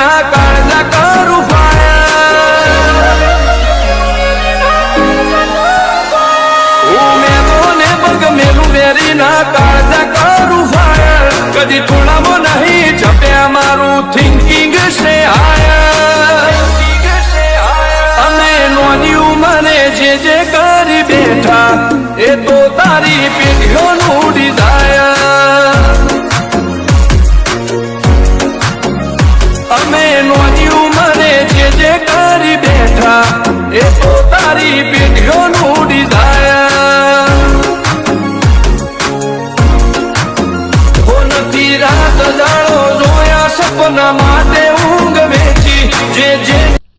ના કાળજા કરું fire મેલોને bug મેલું વેરી ના કાળજા કરું ફાયર કદી થોડામાં નહીં જપ્યા મારું થિંકિંગ છે હાયર અમે નોની ઉંમરે જે કરી બેઠા એ તો તારી પેઢીઓનું ડિઝાયર અમે નોની ઉંમરે જે કરી બેઠા એ તો તારી પેઢીઓનું ડિઝાયર નથી રાત જાળો જોયા સપના માટે ઊંઘ વેચી જે